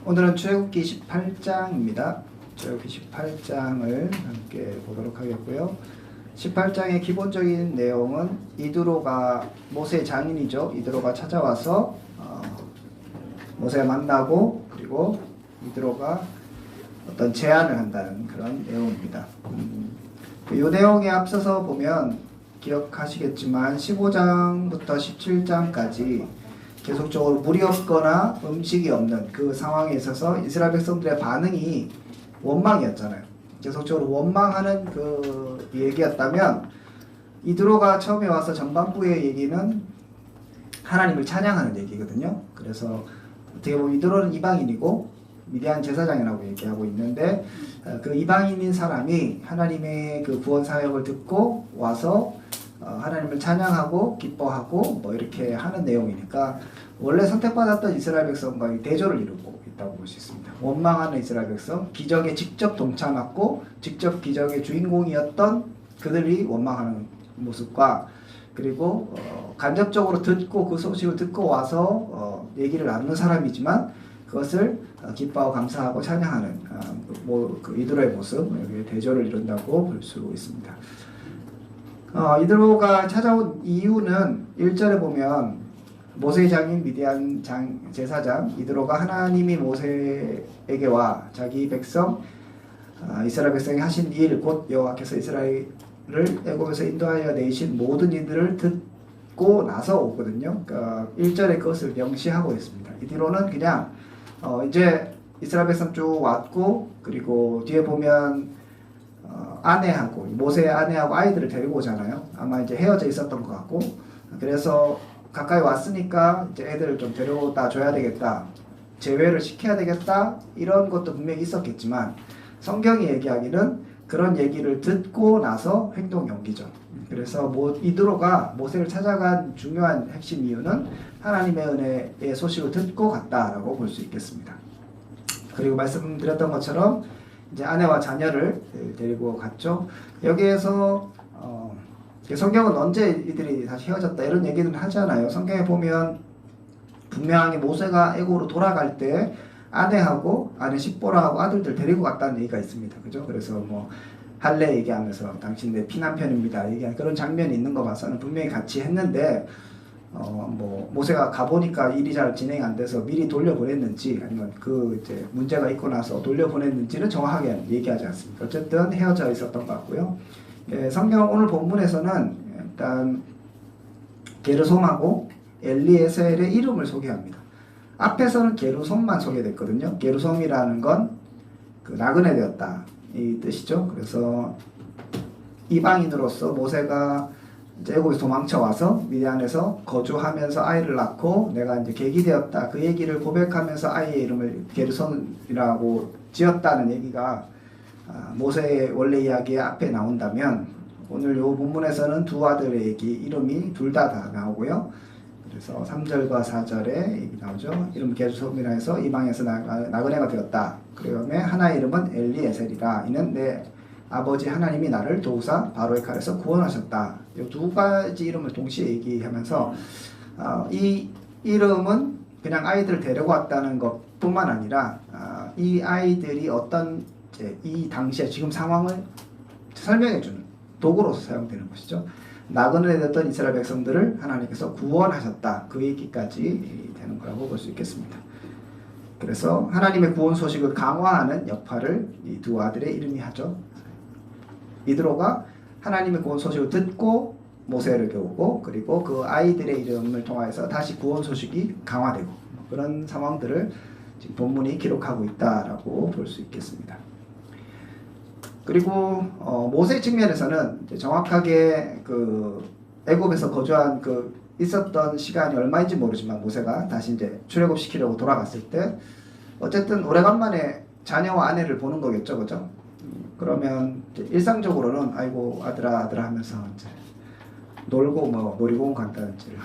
오늘은 출애굽기 18장입니다. 출애굽기 18장을 함께 보도록 하겠고요. 18장의 기본적인 내용은 이드로가 모세의 장인이죠. 이드로가 찾아와서 모세 만나고 그리고 이드로가 어떤 제안을 한다는 그런 내용입니다. 이 내용에 앞서서 보면 기억하시겠지만 15장부터 17장까지 계속적으로 물이 없거나 음식이 없는 그 상황에 있어서 이스라엘 백성들의 반응이 원망이었잖아요. 계속적으로 원망하는 그 얘기였다면 이드로가 처음에 와서 전반부의 얘기는 하나님을 찬양하는 얘기거든요. 그래서 어떻게 보면 이드로는 이방인이고 미디안 제사장이라고 얘기하고 있는데 그 이방인인 사람이 하나님의 그 구원 사역을 듣고 와서 하나님을 찬양하고 기뻐하고 뭐 이렇게 하는 내용이니까 원래 선택받았던 이스라엘 백성과의 대조를 이루고 있다고 볼 수 있습니다. 원망하는 이스라엘 백성, 기적에 직접 동참하고 직접 기적의 주인공이었던 그들이 원망하는 모습과 그리고 간접적으로 듣고 그 소식을 듣고 와서 얘기를 나누는 사람이지만 그것을 기뻐하고 감사하고 찬양하는 그 이드로의 모습, 여기에 대조를 이룬다고 볼 수 있습니다. 이드로가 찾아온 이유는 1절에 보면 모세의 장인 미디안 제사장 이드로가 하나님이 모세에게 와 자기 백성 이스라엘 백성이 하신 일 곧 여호와께서 이스라엘을 애굽에서 인도하여 내신 모든 일들을 듣고 나서 오거든요. 그러니까 1절에 그것을 명시하고 있습니다. 이드로는 그냥 이제 이스라엘 백성 쭉 왔고 그리고 뒤에 보면 아내하고 모세의 아내하고 아이들을 데리고 오잖아요. 아마 이제 헤어져 있었던 것 같고 그래서 가까이 왔으니까 이제 애들을 좀 데려다 줘야 되겠다, 제외를 시켜야 되겠다 이런 것도 분명히 있었겠지만 성경이 얘기하기는 그런 얘기를 듣고 나서 행동이 옮기죠. 그래서 이드로가 모세를 찾아간 중요한 핵심 이유는 하나님의 은혜의 소식을 듣고 갔다라고 볼 수 있겠습니다. 그리고 말씀드렸던 것처럼 이제 아내와 자녀를 데리고 갔죠. 여기에서 성경은 언제 이들이 다시 헤어졌다 이런 얘기는 하잖아요. 성경에 보면 분명하게 모세가 애굽으로 돌아갈 때 아내하고 아내 십보라하고 아들들 데리고 갔다는 얘기가 있습니다. 그죠? 그래서 뭐 할례 얘기하면서 당신 내 피남편입니다 얘기한 그런 장면이 있는 거 봐서는 분명히 같이 했는데 뭐 모세가 가보니까 일이 잘 진행이 안 돼서 미리 돌려보냈는지 아니면 그 이제 문제가 있고 나서 돌려보냈는지는 정확하게 얘기하지 않습니다. 어쨌든 헤어져 있었던 것 같고요. 성경 오늘 본문에서는 일단 게르솜하고 엘리에셀의 이름을 소개합니다. 앞에서는 게르솜만 소개됐거든요. 게르솜이라는 건 그 나그네 되었다 이 뜻이죠. 그래서 이방인으로서 모세가 이제 애굽에서 도망쳐 와서 미디안에서 거주하면서 아이를 낳고 내가 이제 객이 되었다 그 얘기를 고백하면서 아이의 이름을 게르솜이라고 지었다는 얘기가 모세의 원래 이야기의 앞에 나온다면 오늘 이 본문에서는 두 아들의 얘기 이름이 둘 다 나오고요. 그래서 3절과 4절에 얘기 나오죠. 이름 게르솜이라 해서 이방에서 나그네가 되었다. 그다음에 하나의 이름은 엘리에셀이라. 이는 내 아버지 하나님이 나를 도우사 바로의 칼에서 구원하셨다. 이 두 가지 이름을 동시에 얘기하면서 이 이름은 그냥 아이들을 데리고 왔다는 것뿐만 아니라 이 아이들이 어떤 이 당시에 지금 상황을 설명해주는 도구로서 사용되는 것이죠. 나그네 되었던 이스라엘 백성들을 하나님께서 구원하셨다. 그 얘기까지 되는 거라고 볼 수 있겠습니다. 그래서 하나님의 구원 소식을 강화하는 역할을 이 두 아들의 이름이 하죠. 이드로가 하나님의 구원 소식을 듣고 모세를 겨우고 그리고 그 아이들의 이름을 통해서 다시 구원 소식이 강화되고 그런 상황들을 지금 본문이 기록하고 있다라고 볼 수 있겠습니다. 그리고 모세 측면에서는 이제 정확하게 그 애굽에서 거주한 그 있었던 시간이 얼마인지 모르지만 모세가 다시 이제 출애굽 시키려고 돌아갔을 때 어쨌든 오래간만에 자녀와 아내를 보는 거겠죠, 그죠? 그러면 이제 일상적으로는 아이고 아들아 하면서 이제 놀고 뭐 놀이공원 간다든지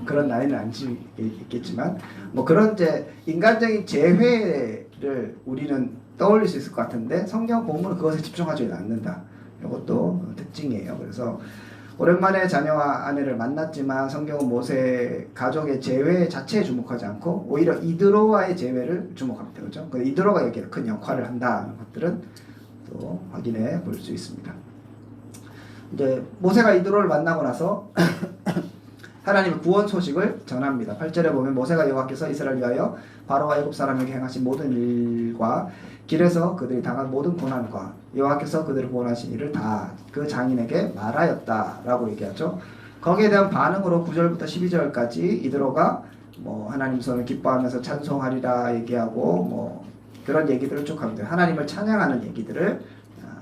그런 나이는 아니겠지만 뭐 그런 이제 인간적인 재회를 우리는 떠올릴 수 있을 것 같은데 성경 본문은 그것에 집중하지 않는다. 이것도 특징이에요. 그래서 오랜만에 자녀와 아내를 만났지만 성경은 모세 가족의 재회 자체에 주목하지 않고 오히려 이드로와의 재회를 주목합니다. 그렇죠? 그 이드로가 여기에 큰 역할을 한다는 것들은 또 확인해 볼 수 있습니다. 이제 모세가 이드로를 만나고 나서 하나님의 구원 소식을 전합니다. 8절에 보면 모세가 여호와께서 이스라엘 위하여 바로와 애굽 사람에게 행하신 모든 일과 길에서 그들이 당한 모든 고난과 여호와께서 그들을 구원하신 일을 다 그 장인에게 말하였다라고 얘기하죠. 거기에 대한 반응으로 9절부터 12절까지 이드로가 뭐 하나님 손을 기뻐하면서 찬송하리라 얘기하고 뭐 그런 얘기들을 쭉 합니다. 하나님을 찬양하는 얘기들을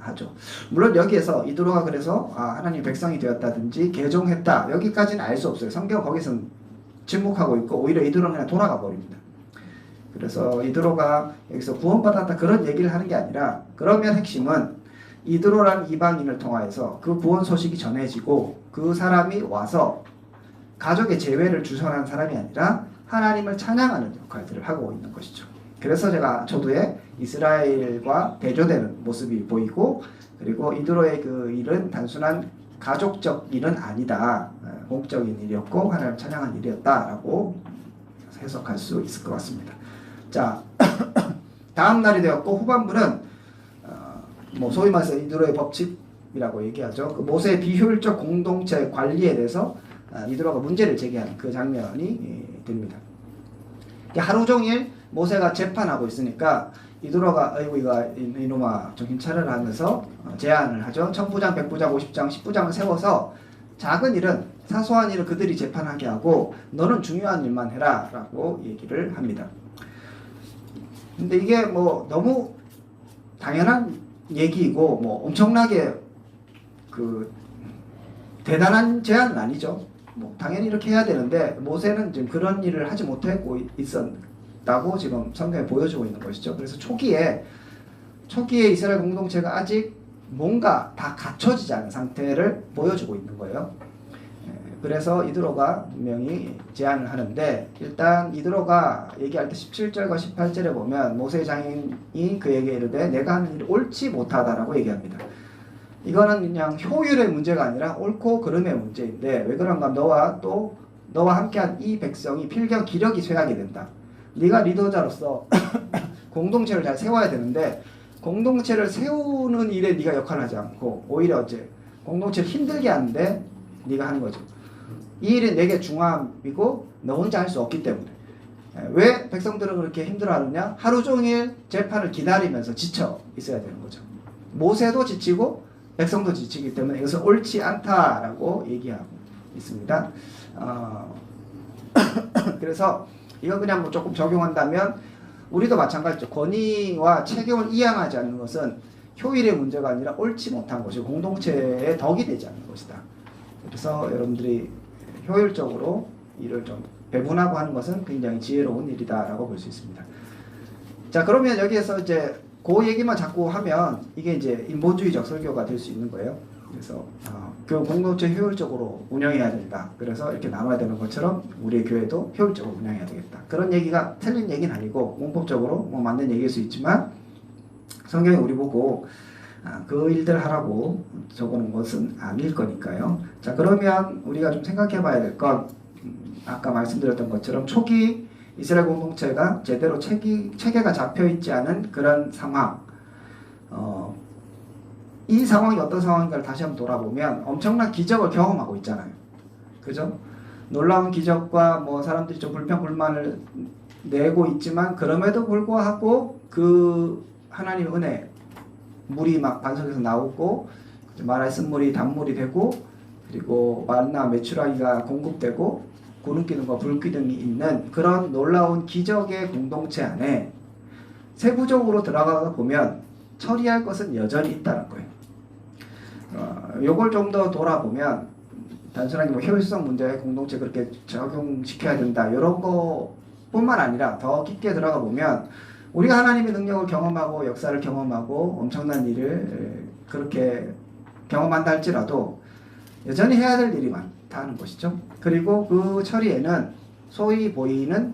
하죠. 물론 여기에서 이드로가 그래서 하나님 백성이 되었다든지 개종했다 여기까지는 알 수 없어요. 성경 거기서는 침묵하고 있고 오히려 이드로는 그냥 돌아가 버립니다. 그래서 이드로가 여기서 구원받았다 그런 얘기를 하는 게 아니라 그러면 핵심은 이드로라는 이방인을 통하여서 그 구원 소식이 전해지고 그 사람이 와서 가족의 재회를 주선하는 사람이 아니라 하나님을 찬양하는 역할들을 하고 있는 것이죠. 그래서 제가 초두에 이스라엘과 대조되는 모습이 보이고 그리고 이드로의 그 일은 단순한 가족적 일은 아니다. 공적인 일이었고 하나님 찬양한 일이었다라고 해석할 수 있을 것 같습니다. 자, 다음 날이 되었고 후반부는 뭐 소위 말해서 이드로의 법칙이라고 얘기하죠. 그 모세의 비효율적 공동체 관리에 대해서 이드로가 문제를 제기하는 그 장면이 됩니다. 하루 종일 모세가 재판하고 있으니까 이드로가 아이고 이놈아 정신 차려라 하면서 제안을 하죠. 1000부장, 100부장, 50장, 10부장을 세워서 작은 일은 사소한 일을 그들이 재판하게 하고 너는 중요한 일만 해라 라고 얘기를 합니다. 근데 이게 뭐 너무 당연한 얘기이고 뭐 엄청나게 그 대단한 제안은 아니죠. 뭐 당연히 이렇게 해야 되는데 모세는 지금 그런 일을 하지 못하고 있었다고 지금 성경에 보여주고 있는 것이죠. 그래서 초기에 이스라엘 공동체가 아직 뭔가 다 갖춰지지 않은 상태를 보여주고 있는 거예요. 그래서 이드로가 분명히 제안을 하는데 일단 이드로가 얘기할 때 17절과 18절에 보면 모세 장인이 그에게 이르되 내가 하는 일이 옳지 못하다라고 얘기합니다. 이거는 그냥 효율의 문제가 아니라 옳고 그름의 문제인데 왜 그런가 너와 함께한 이 백성이 필경 기력이 쇠하게 된다. 네가 리더자로서 공동체를 잘 세워야 되는데 공동체를 세우는 일에 네가 역할을 하지 않고 오히려 공동체를 힘들게 하는데 네가 하는 거죠. 이 일이 내게 중함이고 너 혼자 할 수 없기 때문에. 왜 백성들은 그렇게 힘들어하느냐? 하루 종일 재판을 기다리면서 지쳐 있어야 되는 거죠. 모세도 지치고 백성도 지치기 때문에 이것은 옳지 않다라고 얘기하고 있습니다. 그래서 이거 그냥 뭐 조금 적용한다면 우리도 마찬가지죠. 권위와 책임을 이양하지 않는 것은 효율의 문제가 아니라 옳지 못한 것이고 공동체의 덕이 되지 않는 것이다. 그래서 여러분들이 효율적으로 일을 좀 배분하고 하는 것은 굉장히 지혜로운 일이다라고 볼 수 있습니다. 자, 그러면 여기에서 이제 그 얘기만 자꾸 하면 이게 이제 인본주의적 설교가 될 수 있는 거예요. 그래서 그 공동체 효율적으로 운영해야 된다. 그래서 이렇게 나눠야 되는 것처럼 우리의 교회도 효율적으로 운영해야 되겠다. 그런 얘기가 틀린 얘기는 아니고 문법적으로 뭐 맞는 얘기일 수 있지만 성경이 우리 보고 그 일들 하라고 적어놓은 것은 아닐 거니까요. 자, 그러면 우리가 좀 생각해 봐야 될 건 아까 말씀드렸던 것처럼 초기 이스라엘 공동체가 제대로 체계가 잡혀있지 않은 그런 상황, 이 상황이 어떤 상황인가를 다시 한번 돌아보면 엄청난 기적을 경험하고 있잖아요. 그죠? 놀라운 기적과 뭐 사람들이 좀 불평불만을 내고 있지만 그럼에도 불구하고 그 하나님의 은혜, 물이 막 반석에서 나오고 마라의 쓴물이 단물이 되고 그리고 만나 메추라기가 공급되고 구름기둥과 불기둥이 있는 그런 놀라운 기적의 공동체 안에 세부적으로 들어가다 보면 처리할 것은 여전히 있다는 거예요. 요걸 좀 더 돌아보면 단순하게 뭐 효율성 문제에 공동체 그렇게 적용시켜야 된다 이런 거뿐만 아니라 더 깊게 들어가 보면 우리가 하나님의 능력을 경험하고 역사를 경험하고 엄청난 일을 그렇게 경험한다 할지라도 여전히 해야 될 일이 많다는 것이죠. 그리고 그 처리에는 소위 보이는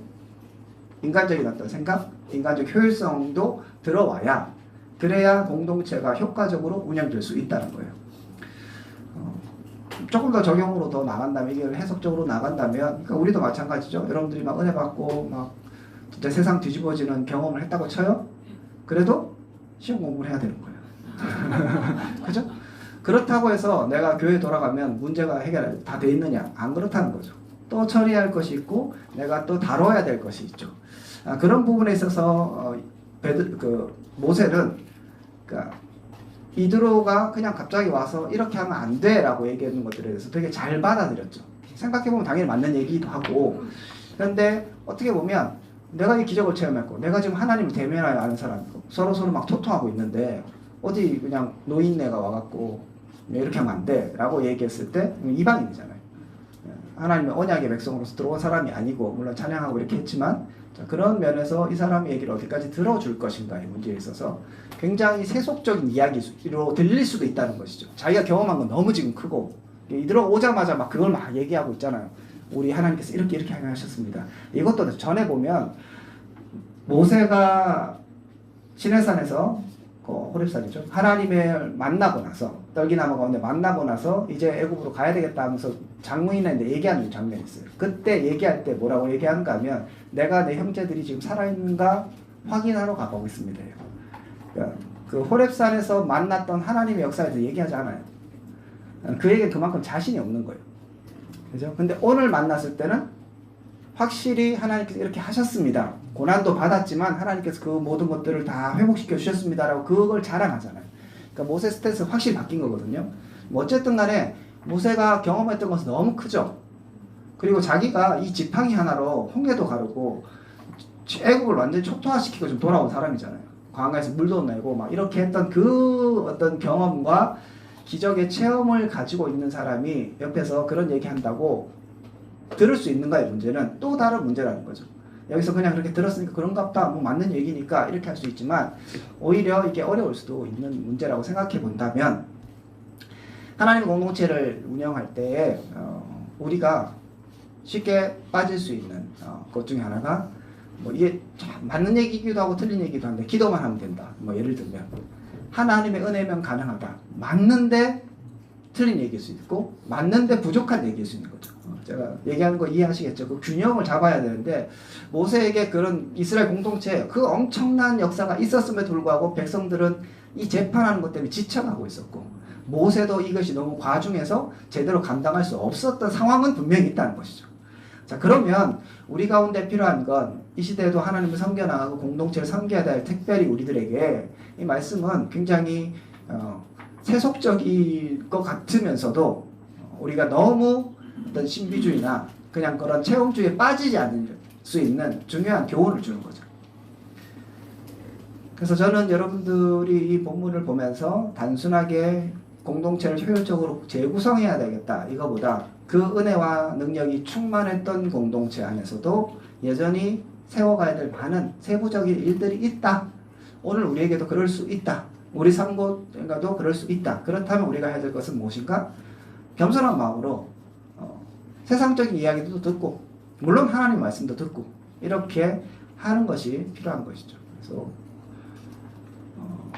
인간적인 어떤 생각, 인간적 효율성도 들어와야 그래야 공동체가 효과적으로 운영될 수 있다는 거예요. 조금 더 적용으로 더 나간다면, 이게 해석적으로 나간다면, 그러니까 우리도 마찬가지죠. 여러분들이 막 은혜 받고 막 진짜 세상 뒤집어지는 경험을 했다고 쳐요. 그래도 시험 공부를 해야 되는 거예요. 그죠? 그렇다고 해서 내가 교회 돌아가면 문제가 해결 다 돼 있느냐? 안 그렇다는 거죠. 또 처리할 것이 있고 내가 또 다뤄야 될 것이 있죠. 그런 부분에 있어서 모세는 그러니까 이드로가 그냥 갑자기 와서 이렇게 하면 안 돼라고 얘기하는 것들에 대해서 되게 잘 받아들였죠. 생각해보면 당연히 맞는 얘기도 하고, 그런데 어떻게 보면 내가 이 기적을 체험했고 내가 지금 하나님을 대면하여 아는 사람이고 서로 막 토통하고 있는데 어디 그냥 노인네가 와갖고 이렇게 하면 안 돼 라고 얘기했을 때 이방인이잖아요. 하나님의 언약의 백성으로서 들어온 사람이 아니고, 물론 찬양하고 이렇게 했지만, 그런 면에서 이 사람의 얘기를 어디까지 들어줄 것인가의 문제에 있어서 굉장히 세속적인 이야기로 들릴 수도 있다는 것이죠. 자기가 경험한 건 너무 지금 크고, 들어오자마자 막 그걸 막 얘기하고 있잖아요. 우리 하나님께서 이렇게 하셨습니다. 이것도 전에 보면 모세가 시내산에서 호렙산이죠. 하나님을 만나고 나서, 떨기나무 가운데 만나고 나서 이제 애굽으로 가야 되겠다 하면서 장로인한테 얘기하는 장면이 있어요. 그때 얘기할 때 뭐라고 얘기하는가 하면, 내가 내 형제들이 지금 살아있는가 확인하러 가보겠습니다. 그러니까 그 호렙산에서 만났던 하나님의 역사에 대해서 얘기하지 않아요. 그에게 그만큼 자신이 없는 거예요. 그죠? 근데 오늘 만났을 때는 확실히 하나님께서 이렇게 하셨습니다. 고난도 받았지만 하나님께서 그 모든 것들을 다 회복시켜 주셨습니다라고 그걸 자랑하잖아요. 그러니까 모세 스탠스 확실히 바뀐 거거든요. 어쨌든 간에 모세가 경험했던 것은 너무 크죠. 그리고 자기가 이 지팡이 하나로 홍해도 가르고 애국을 완전히 촉토화시키고 좀 돌아온 사람이잖아요. 광야에서 물도 내고 막 이렇게 했던 그 어떤 경험과 기적의 체험을 가지고 있는 사람이 옆에서 그런 얘기 한다고 들을 수 있는가의 문제는 또 다른 문제라는 거죠. 여기서 그냥 그렇게 들었으니까 그런가 보다, 뭐 맞는 얘기니까 이렇게 할 수 있지만, 오히려 이게 어려울 수도 있는 문제라고 생각해 본다면, 하나님 공동체를 운영할 때 우리가 쉽게 빠질 수 있는 것 중에 하나가, 뭐 이게 맞는 얘기기도 하고 틀린 얘기도 한데, 기도만 하면 된다. 뭐 예를 들면 하나님의 은혜면 가능하다. 맞는데 틀린 얘기일 수 있고, 맞는데 부족한 얘기일 수 있는 거죠. 제가 얘기하는 거 이해하시겠죠? 그 균형을 잡아야 되는데, 모세에게 그런 이스라엘 공동체, 그 엄청난 역사가 있었음에도 불구하고 백성들은 이 재판하는 것 때문에 지쳐가고 있었고, 모세도 이것이 너무 과중해서 제대로 감당할 수 없었던 상황은 분명히 있다는 것이죠. 자, 그러면 우리 가운데 필요한 건, 이 시대에도 하나님을 섬겨나가고 공동체를 섬겨야 될, 특별히 우리들에게 이 말씀은 굉장히 세속적일 것 같으면서도 우리가 너무 어떤 신비주의나 그냥 그런 체험주의에 빠지지 않을 수 있는 중요한 교훈을 주는 거죠. 그래서 저는 여러분들이 이 본문을 보면서 단순하게 공동체를 효율적으로 재구성해야 되겠다, 이거보다 그 은혜와 능력이 충만했던 공동체 안에서도 여전히 세워가야 될 많은 세부적인 일들이 있다. 오늘 우리에게도 그럴 수 있다. 우리 상고가도 그럴 수 있다. 그렇다면 우리가 해야 될 것은 무엇인가? 겸손한 마음으로 세상적인 이야기도 듣고, 물론 하나님 말씀도 듣고, 이렇게 하는 것이 필요한 것이죠. 그래서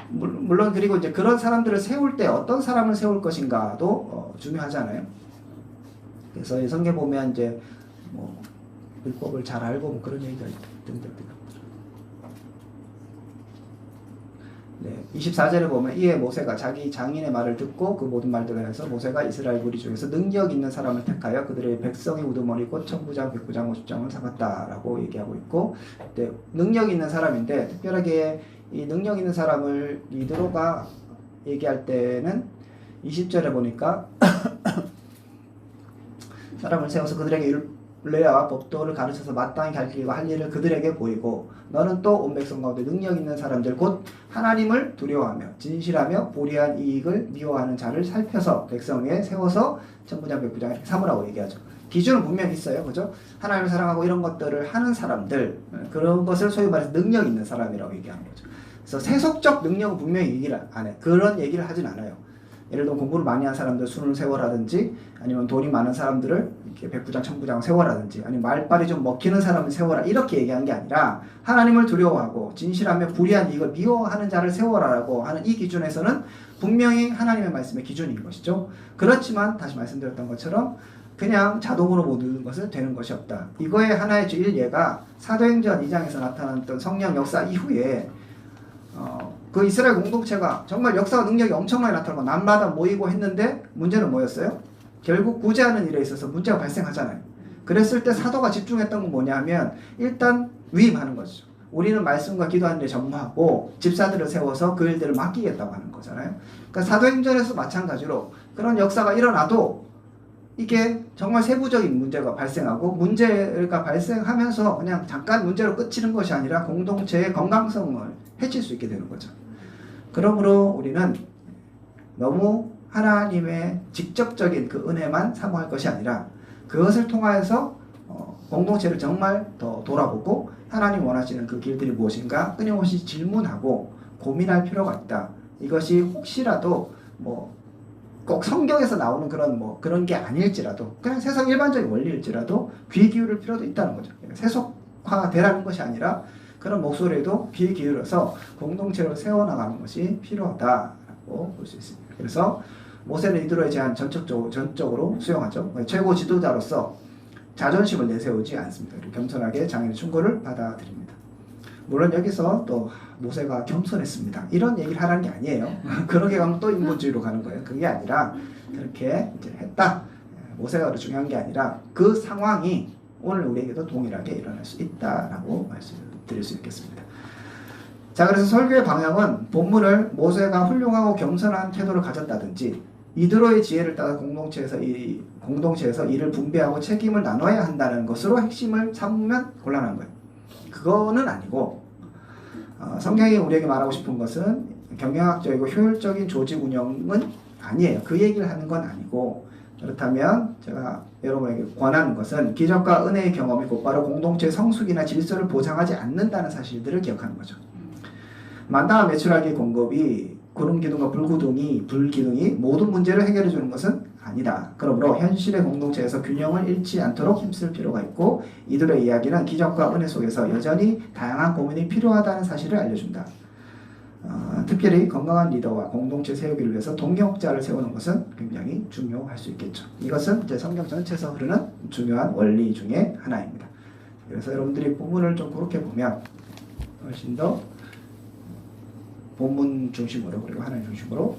물론 그리고 이제 그런 사람들을 세울 때 어떤 사람을 세울 것인가도 중요하잖아요. 그래서 이 성경 보면 이제 뭐 율법을 잘 알고 뭐 그런 얘기가 등등. 네, 24절에 보면, 이에 모세가 자기 장인의 말을 듣고 그 모든 말들을 해서 모세가 이스라엘 무리 중에서 능력 있는 사람을 택하여 그들의 백성의 우두머리 곧 천부장, 백부장, 오십장을 삼았다라고 얘기하고 있고, 네, 능력 있는 사람인데, 특별하게 이 능력 있는 사람을 이드로가 얘기할 때는 20절에 보니까 사람을 세워서 그들에게 율례와 법도를 가르쳐서 마땅히 가르치고 할 일을 그들에게 보이고, 너는 또 온 백성 가운데 능력 있는 사람들 곧 하나님을 두려워하며 진실하며 보리한 이익을 미워하는 자를 살펴서 백성 위에 세워서 천부장, 백부장 이렇게 삼으라고 얘기하죠. 기준은 분명히 있어요. 그죠? 하나님을 사랑하고 이런 것들을 하는 사람들, 그런 것을 소위 말해서 능력 있는 사람이라고 얘기하는 거죠. 그래서 세속적 능력은 분명히 얘기를 안 해. 그런 얘기를 하진 않아요. 예를 들어 공부를 많이 한 사람들 수능을 세워라든지 아니면 돈이 많은 사람들을 이렇게 백부장, 천부장 세워라든지 아니면 말빨이 좀 먹히는 사람을 세워라 이렇게 얘기한 게 아니라 하나님을 두려워하고 진실하며 불의한 이익을 미워하는 자를 세워라라고 하는 이 기준에서는 분명히 하나님의 말씀의 기준인 것이죠. 그렇지만 다시 말씀드렸던 것처럼 그냥 자동으로 모든 것은 되는 것이 없다. 이거의 하나의 일예가 사도행전 2장에서 나타났던 성령 역사 이후에 그 이스라엘 공동체가 정말 역사와 능력이 엄청나게 나타나고 남마다 모이고 했는데 문제는 뭐였어요? 결국 구제하는 일에 있어서 문제가 발생하잖아요. 그랬을 때 사도가 집중했던 건 뭐냐면 일단 위임하는 거죠. 우리는 말씀과 기도하는 데 전무하고 집사들을 세워서 그 일들을 맡기겠다고 하는 거잖아요. 그러니까 사도행전에서 마찬가지로 그런 역사가 일어나도 이게 정말 세부적인 문제가 발생하고 문제가 발생하면서 그냥 잠깐 문제로 끝이는 것이 아니라 공동체의 건강성을 해칠 수 있게 되는 거죠. 그러므로 우리는 너무 하나님의 직접적인 그 은혜만 사모할 것이 아니라 그것을 통하여서 공동체를 정말 더 돌아보고 하나님 원하시는 그 길들이 무엇인가 끊임없이 질문하고 고민할 필요가 있다. 이것이 혹시라도 꼭 성경에서 나오는 그런 게 아닐지라도 그냥 세상 일반적인 원리일지라도 귀 기울일 필요도 있다는 거죠. 세속화되라는 것이 아니라 그런 목소리에도 귀 기울여서 공동체를 세워나가는 것이 필요하다라고 볼 수 있습니다. 그래서 모세는 이드로의 제안 전적으로 수용하죠. 최고 지도자로서 자존심을 내세우지 않습니다. 겸손하게 장인의 충고를 받아들입니다. 물론 여기서 또 모세가 겸손했습니다. 이런 얘기를 하라는 게 아니에요. 그렇게 가면 또 인본주의로 가는 거예요. 그게 아니라 그렇게 이제 했다. 모세가 중요한 게 아니라 그 상황이 오늘 우리에게도 동일하게 일어날 수 있다라고 말씀드릴 수 있겠습니다. 자, 그래서 설교의 방향은 본문을 모세가 훌륭하고 겸손한 태도를 가졌다든지 이드로의 지혜를 따라 공동체에서 일을 분배하고 책임을 나눠야 한다는 것으로 핵심을 삼으면 곤란한 거예요. 그거는 아니고 성경이 우리에게 말하고 싶은 것은 경영학적이고 효율적인 조직 운영은 아니에요. 그 얘기를 하는 건 아니고 그렇다면 제가 여러분에게 권하는 것은 기적과 은혜의 경험이 곧바로 공동체의 성숙이나 질서를 보장하지 않는다는 사실들을 기억하는 거죠. 만다와 메추라기 공급이 구름기둥과 불기둥이 모든 문제를 해결해 주는 것은 아니다. 그러므로 현실의 공동체에서 균형을 잃지 않도록 힘쓸 필요가 있고 이들의 이야기는 기적과 은혜 속에서 여전히 다양한 고민이 필요하다는 사실을 알려준다. 특별히 건강한 리더와 공동체 세우기를 위해서 동역자를 세우는 것은 굉장히 중요할 수 있겠죠. 이것은 이제 성경 전체에서 흐르는 중요한 원리 중에 하나입니다. 그래서 여러분들이 본문을 좀 그렇게 보면 훨씬 더 본문 중심으로 그리고 하나님 중심으로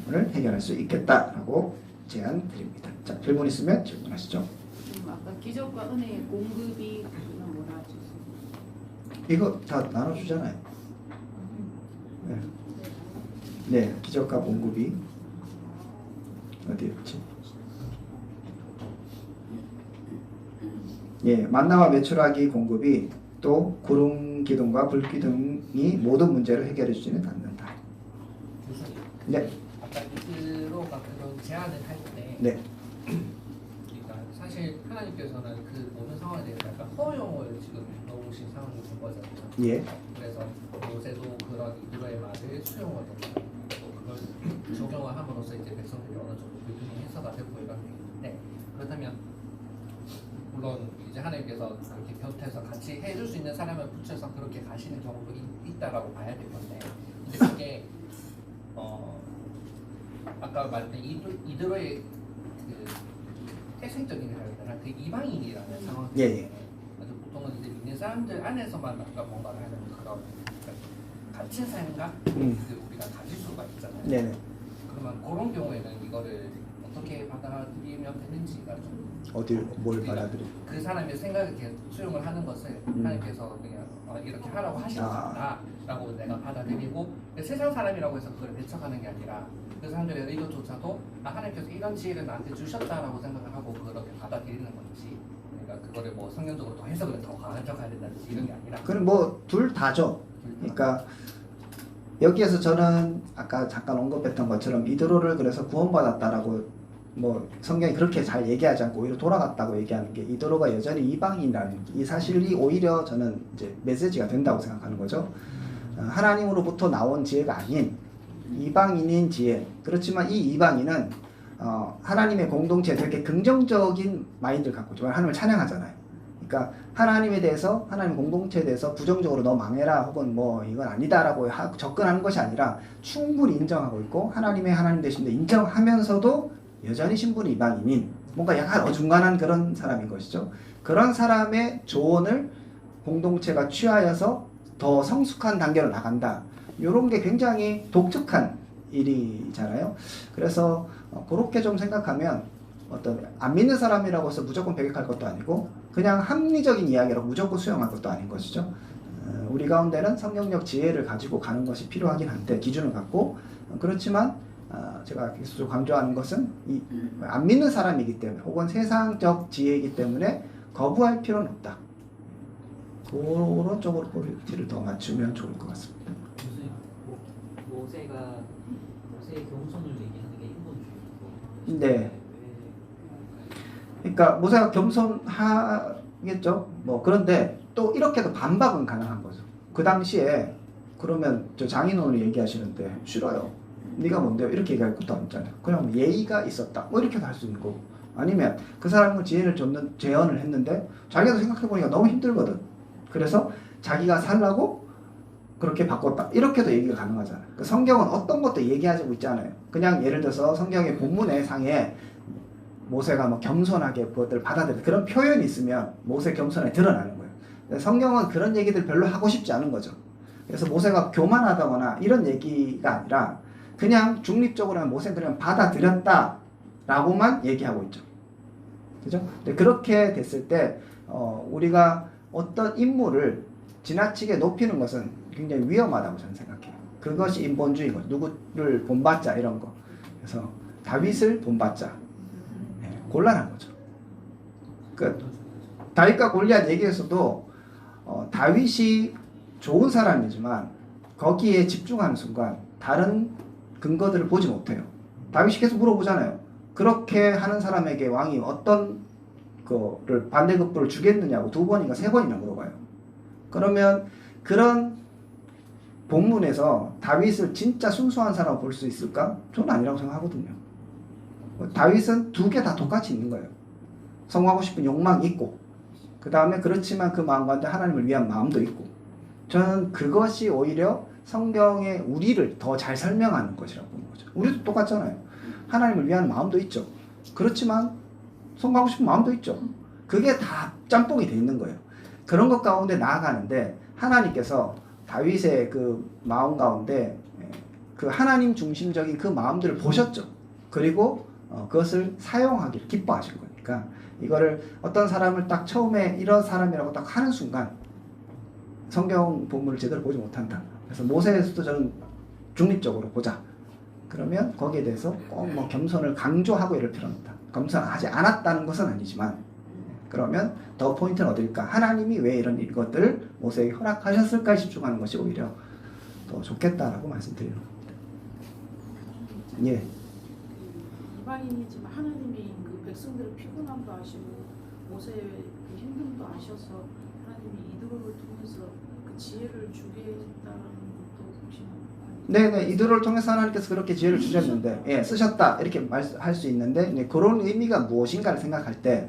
본문을 해결할 수 있겠다라고 제안 드립니다. 자, 질문 있으면 질문하시죠. 아까 기적과 은혜의 공급이 뭐라 하셨어요? 이거 다 나눠주잖아요. 네. 네, 기적과 공급이 어디였지? 예, 만나와 메추라기 공급이 또 구름 기둥과 불 기둥이 모든 문제를 해결해 주지는 않는다. 교수님. 네. 아까 이드로가 그런 제안을 할 때, 네. 그러니까 사실 하나님께서는 그 모든 상황에 대해서 약간 허용을 지금 넣으신 상황이 된 거잖아요. 예. 그래서 모세도 그런 이드로의 말을 수용을 했고, 또 그걸 적용을 함으로써 이제 백성들이 어느 정도 불균형 해소가 되고 이런 게 있는데, 그렇다면 물론 이제 하나님께서 그렇게 곁에서 같이 해줄 수 있는 사람을 붙여서 그렇게 가시는 경우도 있다라고 봐야 될 건데, 이제 그게 아까 말했던 이드로의 그 태생적인 사람들은 그 이방인이라는 상황 때문에 예. 보통은 이제 믿는 사람들 안에서만 뭔가를 하는 그런 갇힌 삶과 우리가 가질 수가 있잖아요. 네네. 그러면 그런 경우에는 이거를 어떻게 받아들이면 되는지가 좀 뭘 받아들여? 그 사람의 생각을 이렇게 수용을 하는 것을 하나님께서 그냥 이렇게 하라고 하시는 거다라고 내가 받아들이고 세상 사람이라고 해서 그걸 배척하는 게 아니라 그 사람들의 의도조차도 하나님께서 이런 지혜를 나한테 주셨다라고 생각을 하고 그렇게 받아들이는 건지, 그러니까 그거를 뭐 성경적으로 더 해석을 더 가져가야 된다든지 이런 게 아니라 그럼 뭐 둘 다죠. 그러니까 여기에서 저는 아까 잠깐 언급했던 것처럼 이드로를 그래서 구원받았다라고 뭐 성경이 그렇게 잘 얘기하지 않고 오히려 돌아갔다고 얘기하는 게 이드로가 여전히 이방인이라는 이 사실이 오히려 저는 이제 메시지가 된다고 생각하는 거죠. 하나님으로부터 나온 지혜가 아닌 이방인인 지혜. 그렇지만 이 이방인은 하나님의 공동체에 되게 긍정적인 마인드를 갖고 있지만 하나님을 찬양하잖아요. 그러니까 하나님에 대해서 하나님 공동체에 대해서 부정적으로 너 망해라 혹은 뭐 이건 아니다라고 접근하는 것이 아니라 충분히 인정하고 있고 하나님의 하나님 되신데 인정하면서도 여전히 신분이 이방인인 뭔가 약간 어중간한 그런 사람인 것이죠. 그런 사람의 조언을 공동체가 취하여서 더 성숙한 단계로 나간다. 이런 게 굉장히 독특한 일이잖아요. 그래서 그렇게 좀 생각하면 어떤 안 믿는 사람이라고 해서 무조건 배격할 것도 아니고 그냥 합리적인 이야기라고 무조건 수용할 것도 아닌 것이죠. 우리 가운데는 성경적 지혜를 가지고 가는 것이 필요하긴 한데 기준을 갖고 그렇지만 제가 계속 강조하는 것은 안 믿는 사람이기 때문에 혹은 세상적 지혜이기 때문에 거부할 필요는 없다. 그런 쪽으로 포인트를 더 맞추면 좋을 것 같습니다. 모세의 겸손을 얘기하는 게 인본주의고. 네. 그러니까 모세가 겸손하겠죠. 뭐 그런데 또 이렇게도 반박은 가능한 거죠. 그 당시에 그러면 저 장인어른이 얘기하시는데 싫어요. 네가 뭔데요? 이렇게 얘기할 것도 아니잖아요. 그냥 뭐 예의가 있었다. 뭐 이렇게도 할 수 있는 거고. 아니면 그 사람은 지혜를 줬는 제언을 했는데 자기도 생각해 보니까 너무 힘들거든. 그래서 자기가 살라고 그렇게 바꿨다. 이렇게도 얘기가 가능하잖아요. 그 성경은 어떤 것도 얘기하고 있지 않아요. 그냥 예를 들어서 성경의 본문의 상에 모세가 뭐 겸손하게 그것들을 받아들여 그런 표현이 있으면 모세 겸손하게 드러나는 거예요. 성경은 그런 얘기들 별로 하고 싶지 않은 거죠. 그래서 모세가 교만하다거나 이런 얘기가 아니라 그냥 중립적으로 모세는 그냥 받아들였다라고만 얘기하고 있죠. 그죠? 그렇게 됐을 때 우리가 어떤 인물을 지나치게 높이는 것은 굉장히 위험하다고 저는 생각해요. 그것이 인본주의인 거죠. 누구를 본받자 이런 거. 그래서 다윗을 본받자. 네, 곤란한 거죠. 다윗과 골리앗 얘기에서도 다윗이 좋은 사람이지만 거기에 집중하는 순간 다른 근거들을 보지 못해요. 다윗이 계속 물어보잖아요. 그렇게 하는 사람에게 왕이 어떤 거를 반대급부를 주겠느냐고 2번인가 3번이나 물어봐요. 그러면 그런 본문에서 다윗을 진짜 순수한 사람으로 볼 수 있을까? 저는 아니라고 생각하거든요. 다윗은 2개 다 똑같이 있는 거예요. 성공하고 싶은 욕망이 있고 그 다음에 그렇지만 그 마음 가운데 하나님을 위한 마음도 있고 저는 그것이 오히려 성경의 우리를 더 잘 설명하는 것이라고 보는 거죠. 우리도 똑같잖아요. 하나님을 위한 마음도 있죠. 그렇지만 성공하고 싶은 마음도 있죠. 그게 다 짬뽕이 돼 있는 거예요. 그런 것 가운데 나아가는데 하나님께서 다윗의 그 마음 가운데 그 하나님 중심적인 그 마음들을 보셨죠. 그리고 그것을 사용하기를 기뻐하신 거니까 이거를 어떤 사람을 딱 처음에 이런 사람이라고 딱 하는 순간 성경 본문을 제대로 보지 못한다. 그래서 모세에서도 저는 중립적으로 보자. 그러면 거기에 대해서 꼭 뭐 겸손을 강조하고 이럴 필요는 없다. 겸손하지 않았다는 것은 아니지만 그러면 더 포인트는 어딜까? 하나님이 왜 이런 것들을 모세에게 허락하셨을까 집중하는 것이 오히려 더 좋겠다라고 말씀드리는 겁니다. 예. 이방인이지만 하나님이 그 백성들의 피곤함도 아시고 모세의 그 힘듦도 아셔서 하나님이 이드로를 통해서 그 지혜를 주겠다는 것도 혹시 네네, 이들을 통해서 하나님께서 그렇게 지혜를 주셨는데, 예, 쓰셨다 이렇게 말할 수 있는데 그런 의미가 무엇인가를 생각할 때,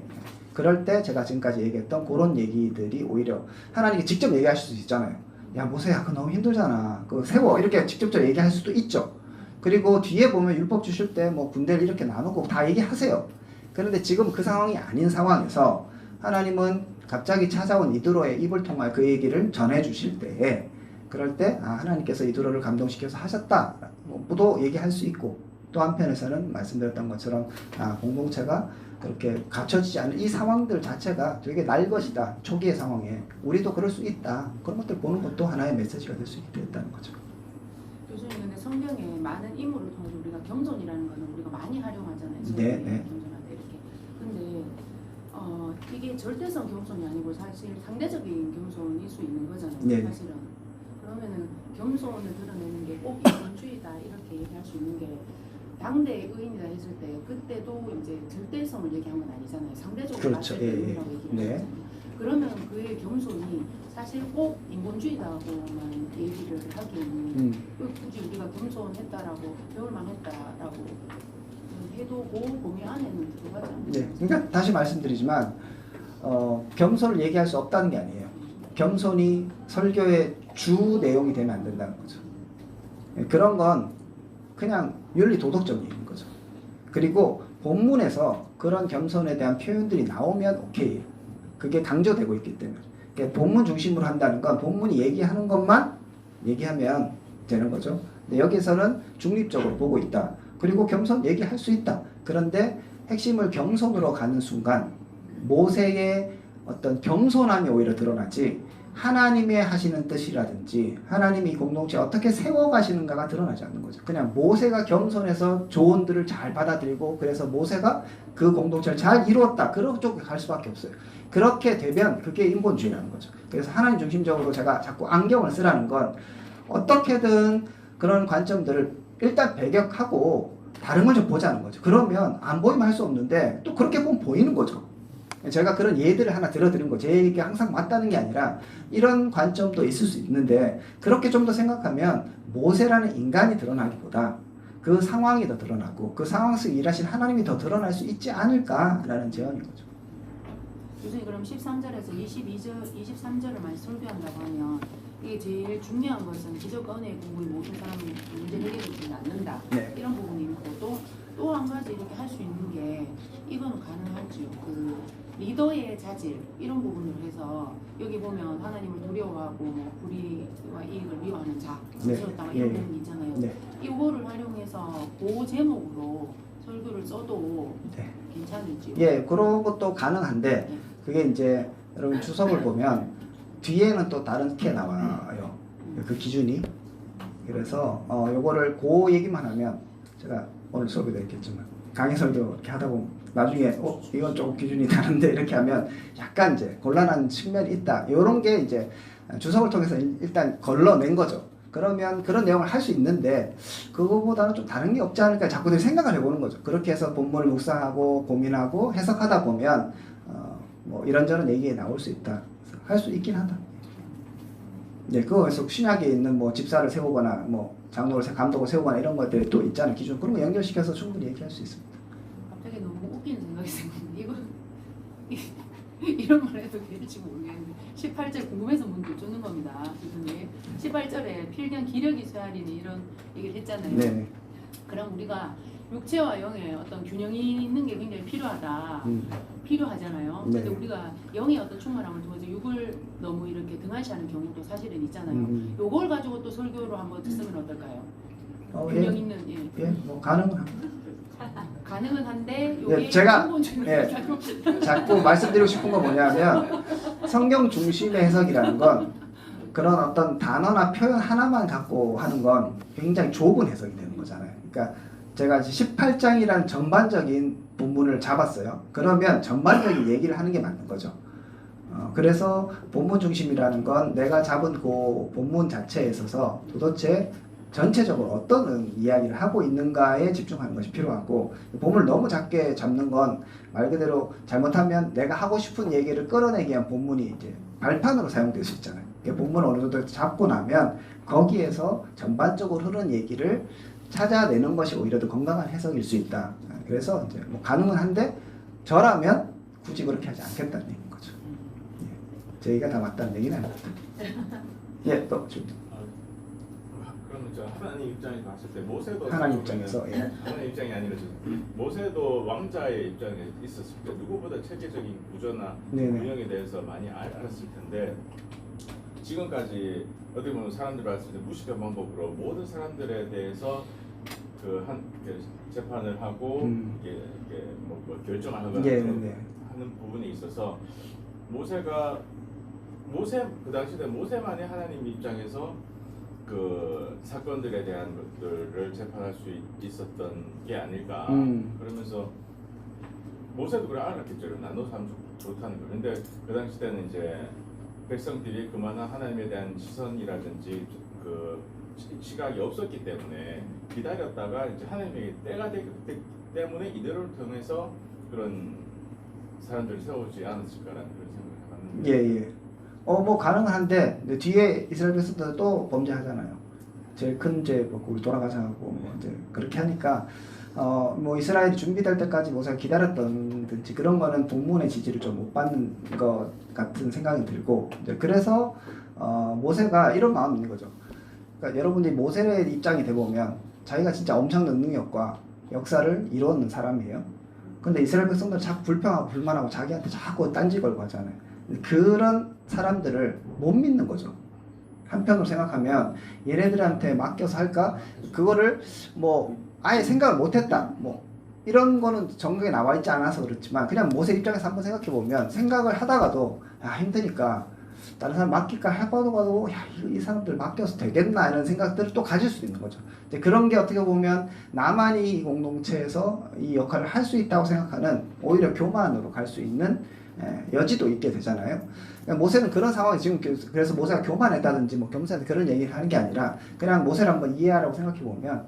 그럴 때 제가 지금까지 얘기했던 그런 얘기들이 오히려 하나님께 직접 얘기하실 수 있잖아요. 야 모세야 그거 너무 힘들잖아. 그거 세워 이렇게 직접적으로 얘기할 수도 있죠. 그리고 뒤에 보면 율법 주실 때 뭐 군대를 이렇게 나누고 다 얘기하세요. 그런데 지금 그 상황이 아닌 상황에서 하나님은 갑자기 찾아온 이드로의 입을 통해 그 얘기를 전해 주실 때에 그럴 때 하나님께서 이드로를 감동시켜서 하셨다고도 얘기할 수 있고 또 한편에서는 말씀드렸던 것처럼 공동체가 그렇게 갖춰지지 않은 이 상황들 자체가 되게 날 것이다. 초기의 상황에 우리도 그럴 수 있다. 그런 것들 보는 것도 하나의 메시지가 될 수 있다는 거죠. 요즘에 근데 성경에 많은 인물을 통해서 우리가 겸손이라는 거는 우리가 많이 활용하잖아요. 네, 네. 겸손할 때 이렇게. 근데 이게 절대성 겸손이 아니고 사실 상대적인 겸손일 수 있는 거잖아요. 네. 사실은. 그러면은 겸손을 드러내는 게 꼭 인본주의다 이렇게 얘기할 수 있는 게 당대 의인이다 했을 때 그때도 이제 절대성을 얘기한 건 아니잖아요. 상대적으로 그렇죠. 봤을 때 의인이라고 얘기를 네. 하잖아요. 그러면 그의 겸손이 사실 꼭 인본주의다고만 얘기를 하기에는 굳이 우리가 겸손했다라고 배울만 했다라고 해도 그 범위 안에는 들어가지 않는 네, 그러니까 다시 말씀드리지만 겸손을 얘기할 수 없다는 게 아니에요. 겸손이 설교의 주 내용이 되면 안 된다는 거죠. 그런 건 그냥 윤리 도덕적인 거죠. 그리고 본문에서 그런 겸손에 대한 표현들이 나오면 오케이. 그게 강조되고 있기 때문에. 그러니까 본문 중심으로 한다는 건 본문이 얘기하는 것만 얘기하면 되는 거죠. 근데 여기서는 중립적으로 보고 있다. 그리고 겸손 얘기할 수 있다. 그런데 핵심을 겸손으로 가는 순간 모세의 어떤 겸손함이 오히려 드러나지 하나님의 하시는 뜻이라든지 하나님이 이 공동체 어떻게 세워가시는가가 드러나지 않는 거죠. 그냥 모세가 겸손해서 조언들을 잘 받아들이고 그래서 모세가 그 공동체를 잘 이루었다. 그런 쪽에 갈 수밖에 없어요. 그렇게 되면 그게 인본주의라는 거죠. 그래서 하나님 중심적으로 제가 자꾸 안경을 쓰라는 건 어떻게든 그런 관점들을 일단 배격하고 다른 걸 좀 보자는 거죠. 그러면 안 보이면 할 수 없는데 또 그렇게 보면 보이는 거죠. 제가 그런 예들을 하나 들어드린 거, 제 얘기가 항상 맞다는 게 아니라 이런 관점도 있을 수 있는데 그렇게 좀 더 생각하면 모세라는 인간이 드러나기보다 그 상황이 더 드러나고 그 상황 속에 일하신 하나님이 더 드러날 수 있지 않을까라는 제언인 거죠. 교수님 그럼 13절에서 23절을 많이 설교한다고 하면 이게 제일 중요한 것은 기적 은혜의 공부에 모든 사람이 문제 해결되지 않는다. 네. 이런 부분이 있고 또 한 가지 이렇게 할 수 있는 게 이거는 가능하죠. 그 리더의 자질 이런 부분으로 해서 여기 보면 하나님을 두려워하고 뭐 불의와 이익을 미워하는 자 세웠다 이런 부분이 있잖아요. 네. 이거를 활용해서 그 제목으로 설교를 써도 네. 괜찮을지요? 예, 그런 것도 가능한데 그게 이제 여러분 주석을 보면 뒤에는 또 다른 게 나와요. 그 기준이. 그래서 요거를 그 얘기만 하면 제가 오늘 수업에도 했겠지만 강의설도 이렇게 하다 보면 나중에 이건 조금 기준이 다른데 이렇게 하면 약간 이제 곤란한 측면이 있다. 이런 게 이제 주석을 통해서 일단 걸러낸 거죠. 그러면 그런 내용을 할 수 있는데 그거보다는 좀 다른 게 없지 않을까 자꾸들 생각을 해보는 거죠. 그렇게 해서 본문을 묵상하고 고민하고 해석하다 보면 뭐 이런저런 얘기가 나올 수 있다. 할 수 있긴 하다. 네, 그거에서 신약에 있는 뭐 집사를 세우거나 뭐 장로를 감독을 세우거나 이런 것들이 또 있잖아요. 기준 그런 거 연결시켜서 충분히 얘기할 수 있습니다. 갑자기 너무 웃기는 생각이 생겼는데 이런 말 해도 될지 모르겠는데 18절 궁금해서 문제 주는 겁니다. 교수님 18절에 필경 기력이 쇠하리니 이런 얘기를 했잖아요. 네. 그럼 우리가 육체와 영의 어떤 균형이 있는 게 굉장히 필요하잖아요. 네. 근데 우리가 영의 어떤 충만함을 통해서 육을 너무 이렇게 등한시하는 경우도 사실은 있잖아요. 요걸 가지고 또 설교로 한번 쓰면 어떨까요? 균형 예, 있는 예, 뭐 가능은 합니다. 가능은 한데 요게 예, 제가 인본주의를 자꾸 말씀드리고 싶은 건 뭐냐면 성경 중심의 해석이라는 건 그런 어떤 단어나 표현 하나만 갖고 하는 건 굉장히 좁은 해석이 되는 거잖아요. 그러니까 제가 18장이라는 전반적인 본문을 잡았어요. 그러면 전반적인 얘기를 하는 게 맞는 거죠. 그래서 본문 중심이라는 건 내가 잡은 그 본문 자체에 있어서 도대체 전체적으로 어떤 이야기를 하고 있는가에 집중하는 것이 필요하고 본문을 너무 작게 잡는 건 말 그대로 잘못하면 내가 하고 싶은 얘기를 끌어내기 위한 본문이 이제 발판으로 사용될 수 있잖아요. 본문을 어느 정도 잡고 나면 거기에서 전반적으로 흐르는 얘기를 찾아내는 것이 오히려 더 건강한 해석일 수 있다. 그래서 이제 뭐 가능은 한데 저라면 굳이 그렇게 하지 않겠다는 얘기인 거죠. 예. 제 얘기가 다 맞다는 얘기는 아닙니다. 예, 또 좀. 그러면 저 하나님 입장에서 봤을 때 모세도 하나님 입장에서 예. 하나님 입장이 아니라 모세도 왕자의 입장에 있었을 때 누구보다 체계적인 구조나 네네. 운영에 대해서 많이 알았을 텐데 지금까지 어떻게 보면 사람들이 봤을 때 무식한 방법으로 모든 사람들에 대해서 재판을 하고 이게 뭐 결정을 하거나 예, 하는 부분에 있어서 모세 그 당시에 모세만이 하나님 입장에서 그 사건들에 대한 것들을 재판할 수 있었던 게 아닐까. 그러면서 모세도 그래 알았겠죠. 나눠서 하면 좋다는 거. 근데 그 당시 때는 이제 백성들이 그만한 하나님에 대한 시선이라든지 그 시각이 없었기 때문에 기다렸다가 이제 하나님의 때가 되기 때문에 이들을 통해서 그런 사람들을 세우지 않았을까라는 그런 생각을 해봤는데. 예, 예. 뭐 가능한데 근데 뒤에 이스라엘 백성들 또 범죄하잖아요. 제일 큰 죄 뭐 우리 돌아가자 하고 뭐 이제 그렇게 하니까 뭐 이스라엘이 준비될 때까지 모세가 기다렸던지 그런 거는 본문의 지지를 좀 못 받는 것 같은 생각이 들고 이제 그래서 모세가 이런 마음이 있는 거죠. 그러니까 여러분들이 모세의 입장이 돼 보면 자기가 진짜 엄청난 능력과 역사를 이루었는 사람이에요. 근데 이스라엘 백성들 자꾸 불평하고 불만하고 자기한테 자꾸 딴지 걸고 하잖아요. 그런 사람들을 못 믿는 거죠. 한편으로 생각하면 얘네들한테 맡겨서 할까? 그거를 뭐 아예 생각을 못했다. 뭐 이런 거는 정각에 나와 있지 않아서 그렇지만 그냥 모세 입장에서 한번 생각해 보면 생각을 하다가도 야 힘드니까 다른 사람 맡길까 해봐도 야 이 사람들 맡겨서 되겠나 이런 생각들을 또 가질 수도 있는 거죠. 이제 그런 게 어떻게 보면 나만이 이 공동체에서 이 역할을 할 수 있다고 생각하는 오히려 교만으로 갈 수 있는 여지도 있게 되잖아요. 그러니까 모세는 그런 상황이 지금 그래서 모세가 교만했다든지 뭐 겸손해서 그런 얘기를 하는 게 아니라 그냥 모세를 한번 이해하라고 생각해 보면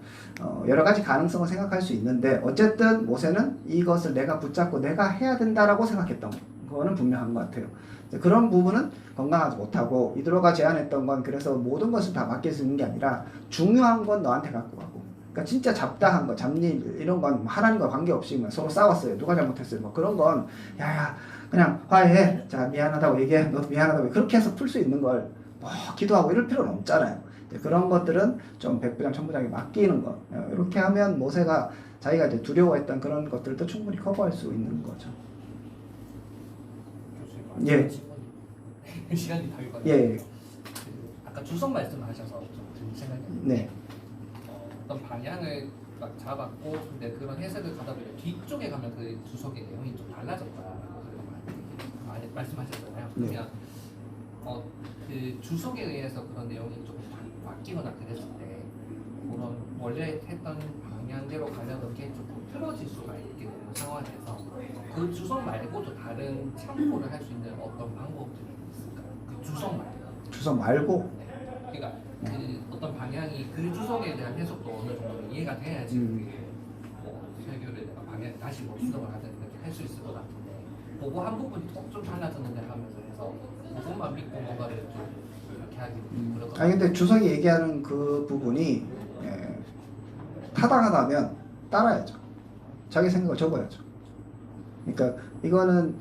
여러 가지 가능성을 생각할 수 있는데 어쨌든 모세는 이것을 내가 붙잡고 내가 해야 된다라고 생각했던 거는 분명한 것 같아요. 그런 부분은 건강하지 못하고 이드로가 제안했던 건 그래서 모든 것을 다 맡길 수 있는 게 아니라 중요한 건 너한테 갖고 가고 그러니까 진짜 잡다한 거 잡일 이런 건 하나님과 관계없이 서로 싸웠어요. 누가 잘못했어요. 뭐 그런 건 야야 그냥 화해해. 자 미안하다고 얘기해. 너도 미안하다고 그렇게 해서 풀 수 있는 걸 뭐 기도하고 이럴 필요는 없잖아요. 그런 것들은 좀 백부장 천부장에 맡기는 거 이렇게 하면 모세가 자기가 이제 두려워했던 그런 것들도 충분히 커버할 수 있는 거죠. 예. 시간이 다 읽어요. 예. 아까 주석 말씀하셔서 좀 든 생각이 네. 어떤 방향을 막 잡았고 근데 그런 해석을 가다 보니까 뒤쪽에 가면 그 주석의 내용이 좀 달라졌다라고 많이 말씀하셨잖아요. 그러면 그 주석에 의해서 그런 내용이 조금 바뀌거나 그랬을 때 그런 원래 했던 방향대로 가려던 게 조금 틀어질 수가 있게 되는 상황에서 그 주석 말고도 다른 참고를 할 수 있는 어떤 방법들이 있을까요? 그 주석 말고. 주석 말고. 네. 그러니까 그 어떤 방향이 그 주석에 대한 해석도 어느 정도 이해가 돼야지 뭐 설교를 내가 방향 다시 뭐 수정을 하든 이렇게 할 수 있을 것 같은데 그거 한 부분이 좀 달라졌는데 하면서 해서 그것만 믿고 뭔가를 좀 이렇게 하기 그럴 것 아니 근데 주석이 얘기하는 그 부분이 타당하다면 따라야죠. 자기 생각을 적어야죠. 그러니까 이거는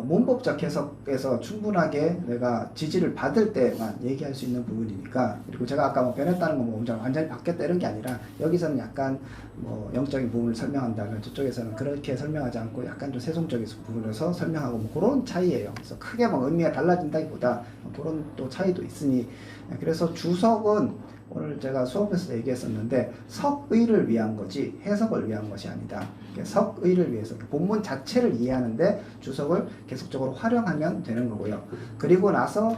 문법적 해석에서 충분하게 내가 지지를 받을 때만 얘기할 수 있는 부분이니까 그리고 제가 아까 뭐 변했다는 건 뭐 완전히 바뀌었다 이런 게 아니라 여기서는 약간 뭐 영적인 부분을 설명한다면 저쪽에서는 그렇게 설명하지 않고 약간 좀 세속적인 부분에서 설명하고 뭐 그런 차이예요. 그래서 크게 막 의미가 달라진다기보다 그런 또 차이도 있으니 그래서 주석은 오늘 제가 수업에서 얘기했었는데 석의를 위한 거지 해석을 위한 것이 아니다. 석의를 위해서 본문 자체를 이해하는데 주석을 계속적으로 활용하면 되는 거고요. 그리고 나서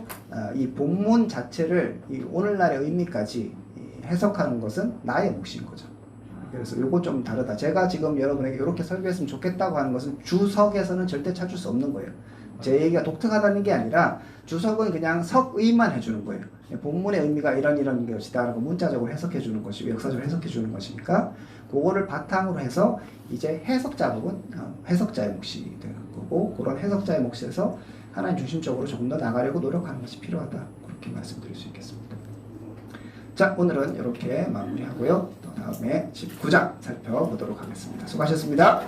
이 본문 자체를 이 오늘날의 의미까지 해석하는 것은 나의 몫인 거죠. 그래서 요거 좀 다르다. 제가 지금 여러분에게 이렇게 설교했으면 좋겠다고 하는 것은 주석에서는 절대 찾을 수 없는 거예요. 제 얘기가 독특하다는 게 아니라 주석은 그냥 석의만 해주는 거예요. 본문의 의미가 이런 것이다 라고 문자적으로 해석해 주는 것이고 역사적으로 해석해 주는 것이니까 그거를 바탕으로 해서 이제 해석자 부분 해석자의 몫이 되는 거고 그런 해석자의 몫에서 하나님 중심적으로 조금 더 나가려고 노력하는 것이 필요하다 그렇게 말씀드릴 수 있겠습니다. 자 오늘은 이렇게 마무리하고요. 또 다음에 19장 살펴보도록 하겠습니다. 수고하셨습니다.